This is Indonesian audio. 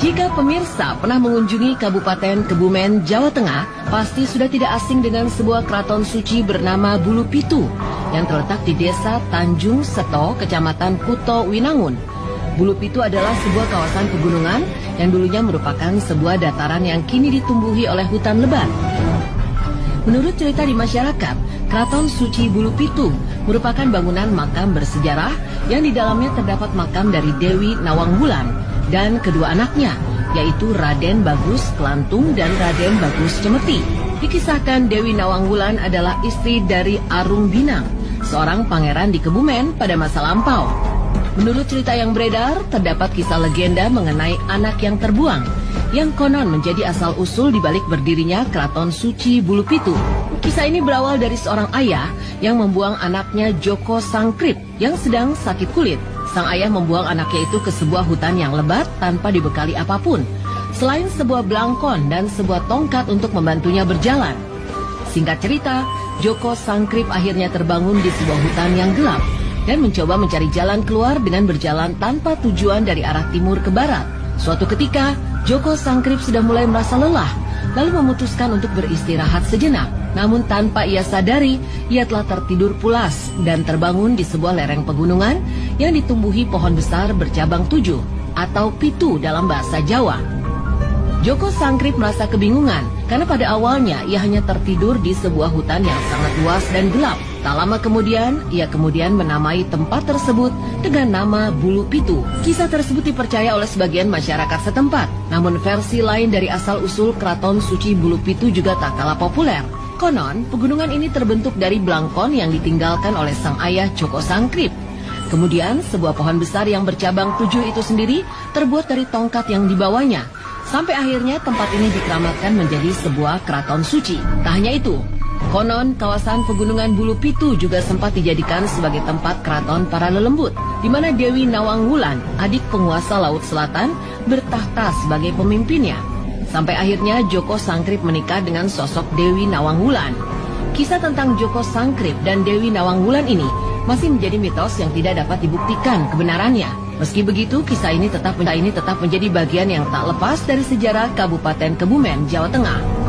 Jika pemirsa pernah mengunjungi Kabupaten Kebumen, Jawa Tengah, pasti sudah tidak asing dengan sebuah keraton suci bernama Bulu Pitu yang terletak di Desa Tanjung Seto, Kecamatan Kuto Winangun. Bulu Pitu adalah sebuah kawasan pegunungan yang dulunya merupakan sebuah dataran yang kini ditumbuhi oleh hutan lebat. Menurut cerita di masyarakat, Keraton Suci Bulu Pitu merupakan bangunan makam bersejarah yang di dalamnya terdapat makam dari Dewi Nawang Wulan dan kedua anaknya, yaitu Raden Bagus Kelantung dan Raden Bagus Cemeti. Dikisahkan Dewi Nawang Wulan adalah istri dari Arung Binang, seorang pangeran di Kebumen pada masa lampau. Menurut cerita yang beredar, terdapat kisah legenda mengenai anak yang terbuang, yang konon menjadi asal-usul dibalik berdirinya Keraton Suci Bulu Pitu. Kisah ini berawal dari seorang ayah yang membuang anaknya Joko Sangkrip yang sedang sakit kulit. Sang ayah membuang anaknya itu ke sebuah hutan yang lebat tanpa dibekali apapun, selain sebuah belangkon dan sebuah tongkat untuk membantunya berjalan. Singkat cerita, Joko Sangkrip akhirnya terbangun di sebuah hutan yang gelap dan mencoba mencari jalan keluar dengan berjalan tanpa tujuan dari arah timur ke barat. Suatu ketika, Joko Sangkrip sudah mulai merasa lelah, lalu memutuskan untuk beristirahat sejenak. Namun tanpa ia sadari, ia telah tertidur pulas dan terbangun di sebuah lereng pegunungan yang ditumbuhi pohon besar bercabang 7 atau pitu dalam bahasa Jawa. Joko Sangkrip merasa kebingungan karena pada awalnya ia hanya tertidur di sebuah hutan yang sangat luas dan gelap. Tak lama kemudian, ia menamai tempat tersebut dengan nama Bulu Pitu. Kisah tersebut dipercaya oleh sebagian masyarakat setempat. Namun versi lain dari asal-usul Keraton Suci Bulu Pitu juga tak kalah populer. Konon, pegunungan ini terbentuk dari belangkon yang ditinggalkan oleh sang ayah Joko Sangkrip. Kemudian, sebuah pohon besar yang bercabang 7 itu sendiri terbuat dari tongkat yang dibawanya. Sampai akhirnya tempat ini dikeramatkan menjadi sebuah keraton suci. Tak hanya itu, konon kawasan pegunungan Bulu Pitu juga sempat dijadikan sebagai tempat keraton para lelembut, di mana Dewi Nawang Wulan, adik penguasa Laut Selatan, bertahta sebagai pemimpinnya. Sampai akhirnya Joko Sangkrip menikah dengan sosok Dewi Nawang Wulan. Kisah tentang Joko Sangkrip dan Dewi Nawang Wulan ini masih menjadi mitos yang tidak dapat dibuktikan kebenarannya. Meski begitu, kisah ini tetap menjadi bagian yang tak lepas dari sejarah Kabupaten Kebumen, Jawa Tengah.